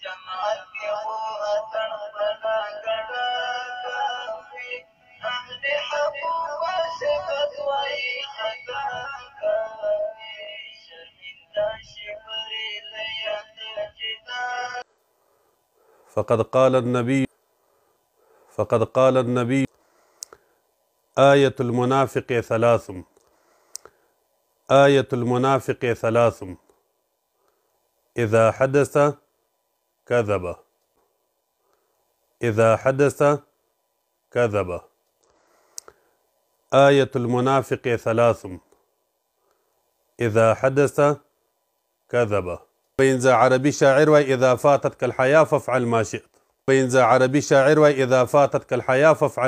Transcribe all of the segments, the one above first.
جماعت کې خو اتن بنا ګډا کافي اهل حق واسقت وای خطا کافي شرمنده شبري لیت جدا فقد قال النبي آية المنافق ثلاث إذا حدث كذب آية المنافق ثلاث إذا حدث كذب. وإنزا عربي شاعر وإذا فاتتك الحياة فافعل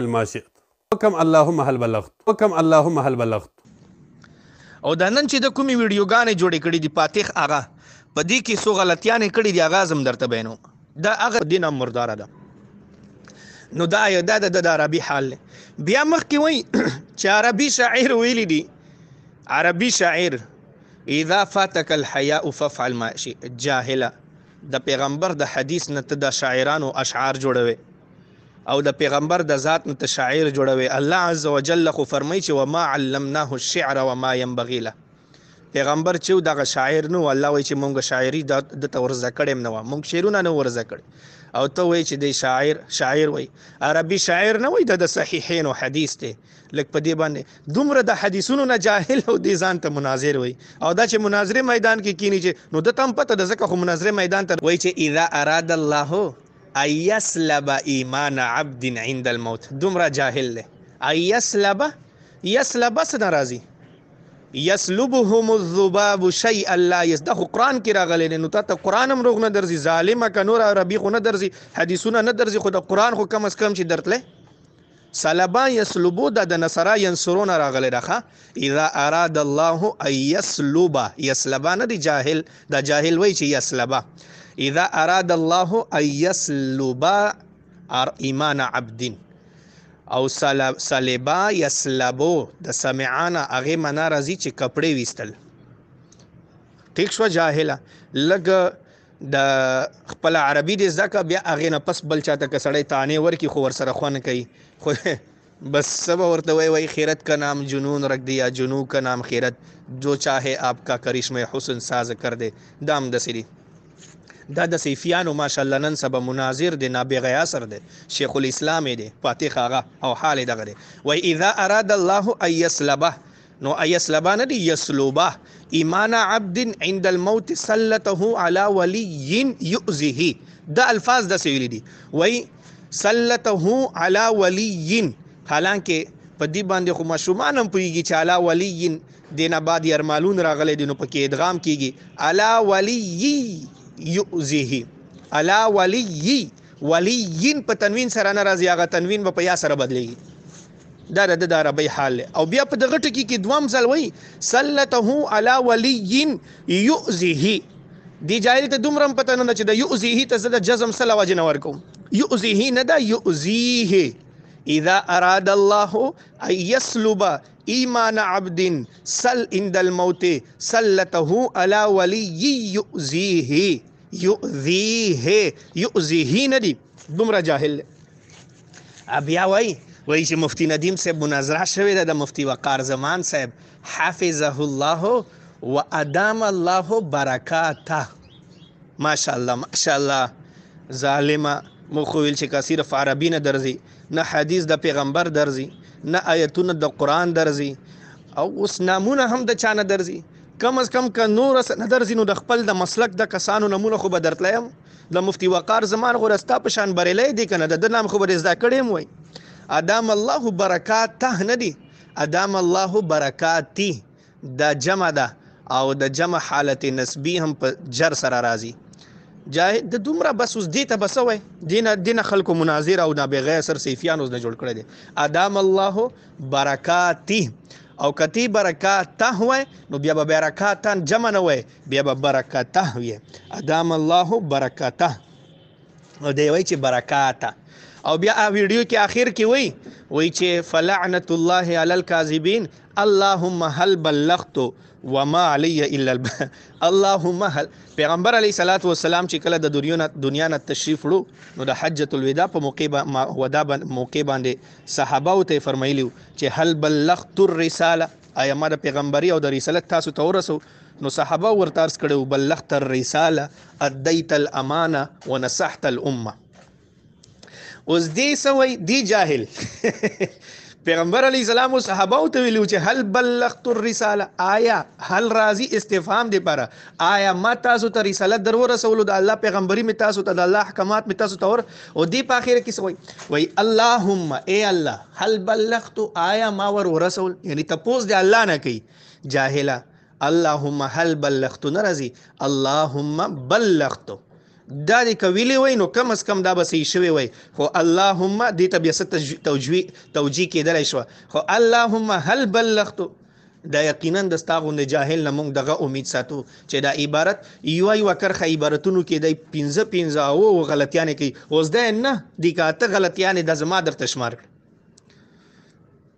ما شئت. وكم اللهم هل بلغت. او دا نن چې د کومې ویډیوګانې جوړې کړې دي فاتح آغا په دې کې څو غلطیانې کړې دي هغه هم درته بیانوم. دا هغه دین هم مرداره ده. نو دا د عربي حال دی. بیا مخکې وایي چې عربي شاعر ویلی دي، عربي شاعر اذا فاتك الحياء فافعل ما شئت. جاهله د پیغمبر د حدیث نه ته د شاعرانو اشعار جوړوي او د پیغمبر د ذات نه ته شاعر جوړوي. الله عز وجل خو فرمایي چې وما علمناه الشعر وما ينبغي له. پیغمبر چې دغه شاعر نو الله وایي چې مونږ شاعري د ورزه کړم نه و، مونږ شعرونه نه ورزه کړ. او ته وایي چې د شاعر وایي عربي شاعر نه وایي د صحیحین او حدیث ته لکه په دې باندې دومره د حدیثونو نه جاهل او دې ځان ته مناظر وایي. او دا چې مناظره میدان کې کینی چې نو د تم پته د ځکه خو مناظره میدان ته وایي چې اذا اراد الله ايسلب ایمان عبد عند الموت. دومره جاهل دی. ايسلب س ناراضي يسلبهم الذباب شيئا لا يصدق. قرآن کې راغلی نو ته قرآن هم روغ نه درځي، ظالمه که نور عربي خو نه درځي، حدیثونه نه درځي، خو د قرآن خو کم از کم چې درتلی سلبا یسلبو د نصرا ینصرون راغلی راخه. اذا اراد الله ان یسلبا نه دی جاهل، دا جاهل وای چې یسلبا. اذا اراد الله ان یسلبا ایمان عبد او سلبا یسلبو د سمعانا هغې معنا راځي چې کپړې ویستل. ټیک شوه جاهله لږ د خپل عربي دې زده کړه، بیا هغې نه پس بل چاته که سړی تانې ورکړي خو ورسره خوند کوي. خو بس څه به ورته وایي خیرت کا نام جنون رکھ دیا جنون کا نام خیرت جو چاہے آپ کا کرشمہ حسن ساز کر دے. دا هم داسې دي. دا د صیفیانو ماشاءالله نن سبا مناظر دی، نابغه اثر دی، شیخ الاسلام دی، فاتح آغا او حال دغه دی. و اذا اراد الله ان يسلبه نو ایسلبه نه دی یسلبه ایمان عبد عند الموت سلطه على ولي يؤذيه. دا الفاظ د سویل دي. وای سلطه على ولي، حالانکه په دې باندې خو مشومان هم پوهیږي چې علی ولی دینه بعد یرمالون راغلی دي، نو پکې ادغام کیږي علی ولی یؤذیه. علی ولی په تنوین سره نه راځي، هغه تنوین په یا سره بدلیږي. دا د عربی حال. او بیا په دغه ټکی کې دوام ځل وای سلطه علی ولی یؤذیه. دی جاهل ته دومره پته نه چې د یؤذیه ته زه د جزم سره وجه نه ورکوم. یؤذیه نه دا یؤذیه. اذا اراد الله ان يسلب ایمان عبد عند الموت سلطه على ولي یؤذیه نه دی. دومره جاهل. بیا وای چې مفتی ندیم صاحب مناظره شوې ده د مفتی وقار زمان صاحب حفظه الله و ادام الله برکاته. ماشاءالله ظالمه مو خو ویل چې که صرف عربي نه درځي، نه حدیث د پیغمبر درځي، نه آیتونه د قرآن درځي، او اوس نامونه هم د چا نه درځي. کم از کم که نور نه درځي نو د خپل د مسلک د کسانو نمونه خو به درتلیم. د مفتی وقار زمان خو رستا په شان بریلی دی که نه، د نام خو به زده کړی یم. وای ادام الله برکاته نه دی، ادام الله برکاتی دا جمع ده، او د جمع حالت نسبی هم په جر سره راځي. د دومره بس اوس دې ته بس وای دینه خلکو مناظر او نابغه سر صیفیان اوس نه جوړ کړی دی. ادام الله برکاتی او کتی برکاته وای نو بیا به برکاتان جمع نه وای، بیا به برکاته وي. ادام الله برکاته او دی وای چې برکاته. او بیا ویډیو کې اخر کې وای چې فلعنت الله علی الکاذبین اللهم هل بلغت وما علی الا اللهم هل. پیغمبر علیه الصلاۃ والسلام چې کله د دنیا نه تشریف وړو نو د حجۃ الوداع په موقع باندې صحابه ته فرمایلیو چې هل بلغت الرساله، آیا ما د پیغمبري او د رسالت تاسو ته ورسو؟ نو صحابه ورته عرض کړو بلغت الرساله ادیت الامانه ونصحت الامه. اوس دې سوی دی جاهل پیغمبر علیه السلام او صحابه ته ویلو چې هل بلغت الرساله، آیا هل راضی استفهام دی پاره، آیا ما تاسو ته رسالت در ورسولو، د الله پیغمبري می تاسو ته، د الله احکامات می تاسو ته ور، او دی په اخر کې سوی وای اللهم ای الله هل بلغت، آیا ما ورسول، یعنی تپوس دی الله نه کوي جاهلا. اللهم هل بلغت نرزي اللهم بلغت، دا دی کویلی وای نو کم از کم دا به صحیح شوی وای، خو اللهم دې ته بیا څه توجیه کېدلی شوه، خو اللهم هل بلغت دا یقینا د ستا غوندې جاهل نه موږ دغه امید ساتو چې دا عبارت یوه کرښه عبارتونو کې دی 15 او غلطیانې کوي. اوس دی نه دی که اته غلطیانې دا زما درته شمار کړه.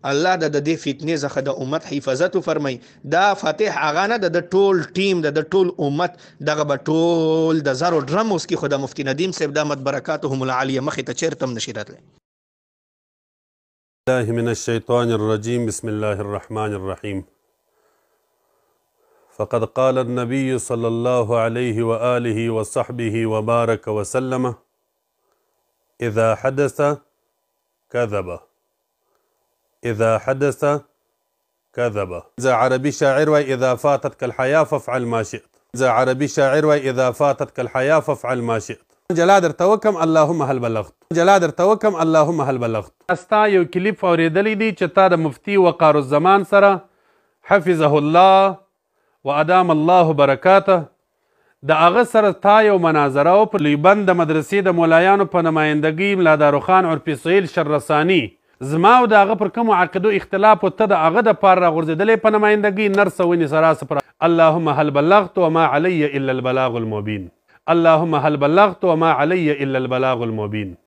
الله د دې فتنې څخه د امت حفاظت فرمای. دا فاتح اغا نه د ټول ټیم د ټول امت دغه به ټول د زرو ډرم اوس کې خو د مفتی ندیم صاحب دامت برکاتهم العالیه مخې ته چیرته هم نشي راتلی. الله من الشيطان الرجيم بسم الله الرحمن الرحيم. فقد قال النبي صلى الله عليه وآله وصحبه وبارك وسلم إذا حدث كذب، إذا حدث كذب. إذا عربي شاعر وإذا فاتتك الحياة فافعل ما شئت. إذا عربي شاعر وإذا فاتتك الحياة فافعل ما شئت. جلاد ارتوکم اللهم هل بلغت. جلاد ارتوکم اللهم هل بلغت. استا یو کلیپ اوریدلی دی چې تا د مفتی وقار الزمان سره حفظه الله وادام الله برکاته د هغه سره تا یو مناظره او په لیبند د مدرسې د مولایانو په نمایندګۍ ملا داروخان عرفي سهیل شررساني زما او د هغه پر کومو عقیدو اختلاف و ته د هغه دپاره راغورځېدلی په نمایندګۍ نرسه ونیسه راسه پر اللهم هل بلغت وما علی الا البلاغ المبین. اللهم هل بلغت وما علی الا البلاغ المبین.